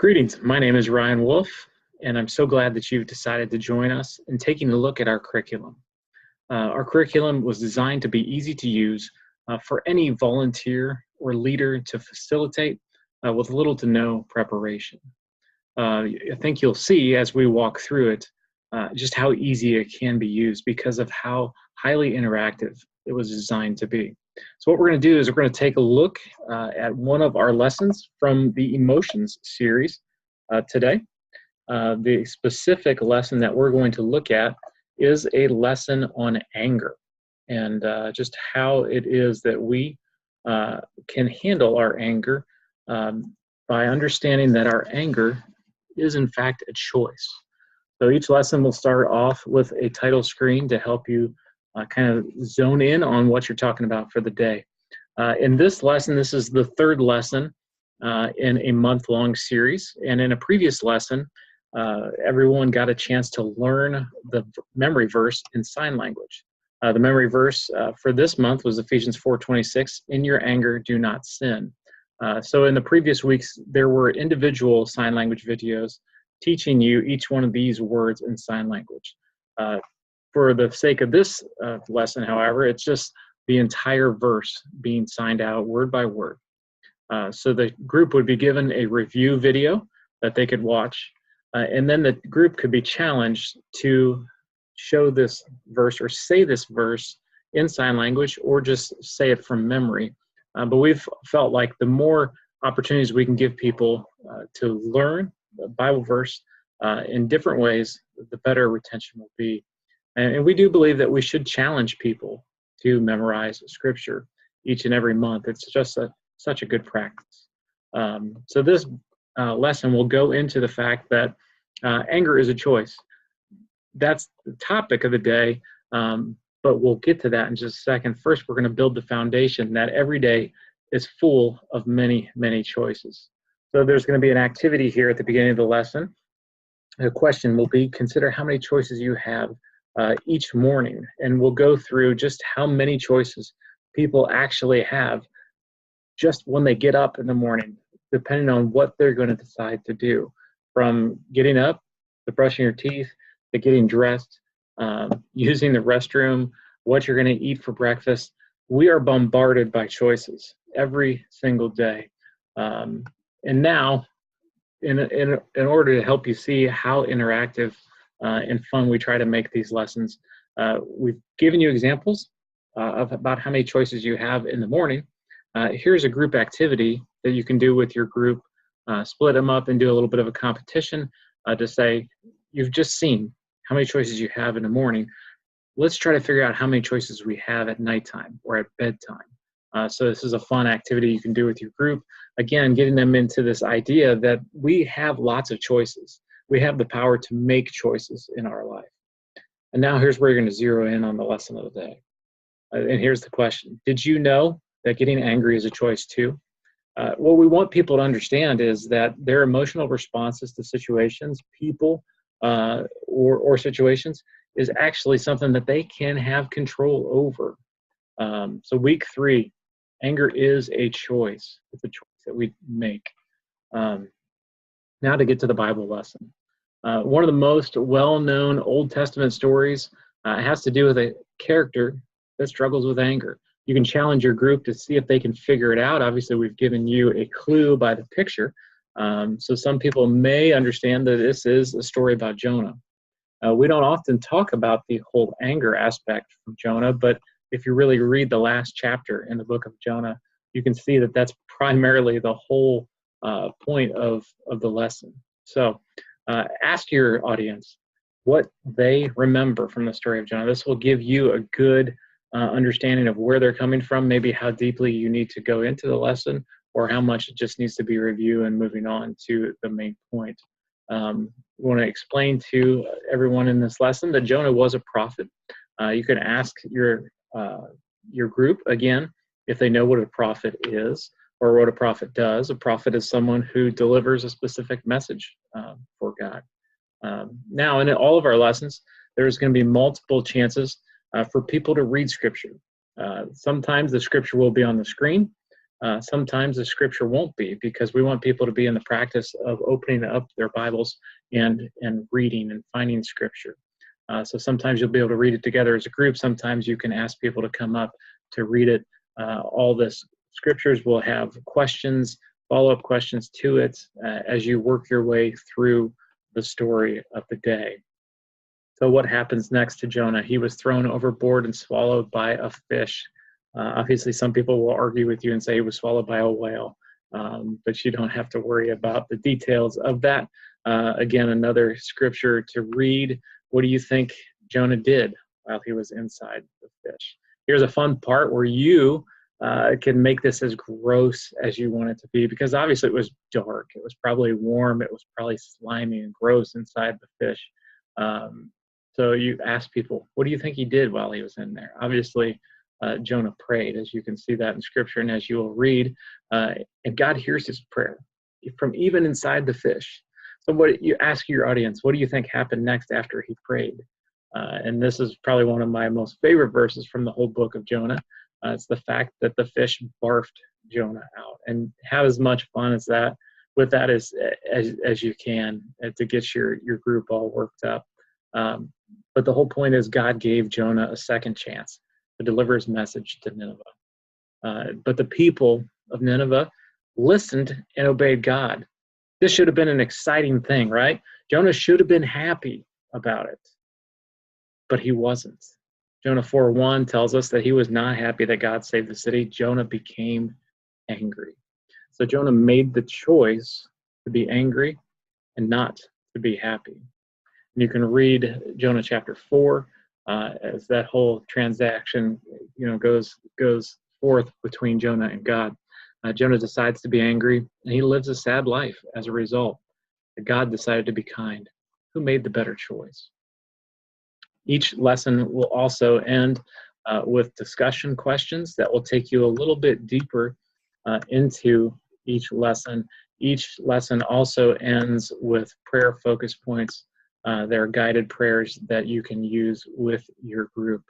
Greetings, my name is Ryan Wolf, and I'm so glad that you've decided to join us in taking a look at our curriculum. Our curriculum was designed to be easy to use for any volunteer or leader to facilitate with little to no preparation. I think you'll see as we walk through it just how easy it can be used because of how highly interactive it was designed to be. So what we're going to do is we're going to take a look at one of our lessons from the Emotions series today. The specific lesson that we're going to look at is a lesson on anger and just how it is that we can handle our anger by understanding that our anger is in fact a choice. So each lesson will start off with a title screen to help you kind of zone in on what you're talking about for the day. In this lesson, this is the third lesson in a month-long series. And in a previous lesson, everyone got a chance to learn the memory verse in sign language. The memory verse for this month was Ephesians 4:26, "In your anger, do not sin." So in the previous weeks, there were individual sign language videos teaching you each one of these words in sign language. For the sake of this lesson, however, it's just the entire verse being signed out word by word. So the group would be given a review video that they could watch, and then the group could be challenged to show this verse or say this verse in sign language or just say it from memory. But we've felt like the more opportunities we can give people to learn the Bible verse in different ways, the better retention will be. And we do believe that we should challenge people to memorize Scripture each and every month. It's just such a good practice. So this lesson will go into the fact that anger is a choice. That's the topic of the day, but we'll get to that in just a second. First, we're going to build the foundation that every day is full of many, many choices. So there's going to be an activity here at the beginning of the lesson. The question will be, consider how many choices you have each morning, and we'll go through just how many choices people actually have just when they get up in the morning, depending on what they're going to decide to do, from getting up to brushing your teeth to getting dressed, using the restroom, what you're going to eat for breakfast. We are bombarded by choices every single day. And now, in order to help you see how interactive and fun we try to make these lessons, we've given you examples of about how many choices you have in the morning. Here's a group activity that you can do with your group. Split them up and do a little bit of a competition to say, you've just seen how many choices you have in the morning. Let's try to figure out how many choices we have at nighttime or at bedtime. So this is a fun activity you can do with your group. Again, getting them into this idea that we have lots of choices. We have the power to make choices in our life. And now here's where you're going to zero in on the lesson of the day. And here's the question. Did you know that getting angry is a choice too? What we want people to understand is that their emotional responses to situations, people, or situations is actually something that they can have control over. So week 3, anger is a choice. It's a choice that we make. Now to get to the Bible lesson. One of the most well-known Old Testament stories has to do with a character that struggles with anger. You can challenge your group to see if they can figure it out. Obviously, we've given you a clue by the picture. So some people may understand that this is a story about Jonah. We don't often talk about the whole anger aspect from Jonah, but if you really read the last chapter in the book of Jonah, you can see that that's primarily the whole point of the lesson. So ask your audience what they remember from the story of Jonah. This will give you a good understanding of where they're coming from, maybe how deeply you need to go into the lesson, or how much it just needs to be reviewed and moving on to the main point. We want to explain to everyone in this lesson that Jonah was a prophet. You can ask your group, again, if they know what a prophet is or what a prophet does. A prophet is someone who delivers a specific message for God. Now, in all of our lessons, there's going to be multiple chances for people to read Scripture. Sometimes the Scripture will be on the screen. Sometimes the scripture won't be, because we want people to be in the practice of opening up their Bibles and reading and finding scripture. So sometimes you'll be able to read it together as a group. Sometimes you can ask people to come up to read it. All the scriptures will have questions, follow-up questions to it as you work your way through the story of the day. So what happens next to Jonah? He was thrown overboard and swallowed by a fish. Obviously, some people will argue with you and say he was swallowed by a whale, but you don't have to worry about the details of that. Again, another scripture to read. What do you think Jonah did while he was inside the fish? Here's a fun part where you can make this as gross as you want it to be, because obviously it was dark. It was probably warm. It was probably slimy and gross inside the fish. So you ask people, what do you think he did while he was in there? Obviously, Jonah prayed, as you can see that in scripture, and as you will read, and God hears his prayer from even inside the fish. So what you ask your audience, what do you think happened next after he prayed? And this is probably one of my most favorite verses from the whole book of Jonah. It's the fact that the fish barfed Jonah out. And have as much fun as that with that as you can to get your group all worked up. But the whole point is God gave Jonah a second chance to deliver his message to Nineveh. But the people of Nineveh listened and obeyed God. This should have been an exciting thing, right? Jonah should have been happy about it, but he wasn't. Jonah 4:1 tells us that he was not happy that God saved the city. Jonah became angry. So Jonah made the choice to be angry and not to be happy. And you can read Jonah chapter 4 as that whole transaction, goes forth between Jonah and God. Jonah decides to be angry, and he lives a sad life as a result. God decided to be kind. Who made the better choice? Each lesson will also end with discussion questions that will take you a little bit deeper into each lesson. Each lesson also ends with prayer focus points. There are guided prayers that you can use with your group.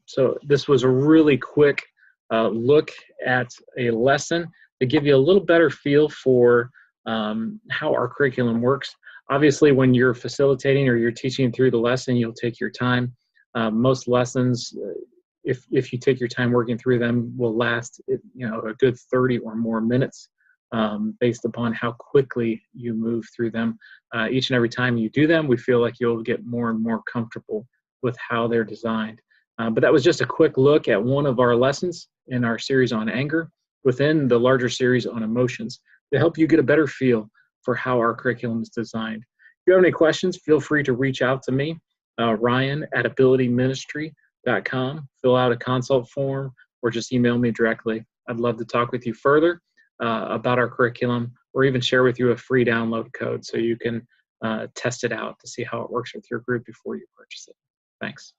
So this was a really quick look at a lesson to give you a little better feel for how our curriculum works. Obviously, when you're facilitating or you're teaching through the lesson, you'll take your time. Most lessons, if you take your time working through them, will last a good 30 or more minutes based upon how quickly you move through them. Each and every time you do them, we feel like you'll get more and more comfortable with how they're designed. But that was just a quick look at one of our lessons in our series on anger within the larger series on emotions to help you get a better feel for how our curriculum is designed. If you have any questions, feel free to reach out to me, Ryan at abilityministry.com. Fill out a consult form or just email me directly. I'd love to talk with you further about our curriculum, or even share with you a free download code so you can test it out to see how it works with your group before you purchase it. Thanks.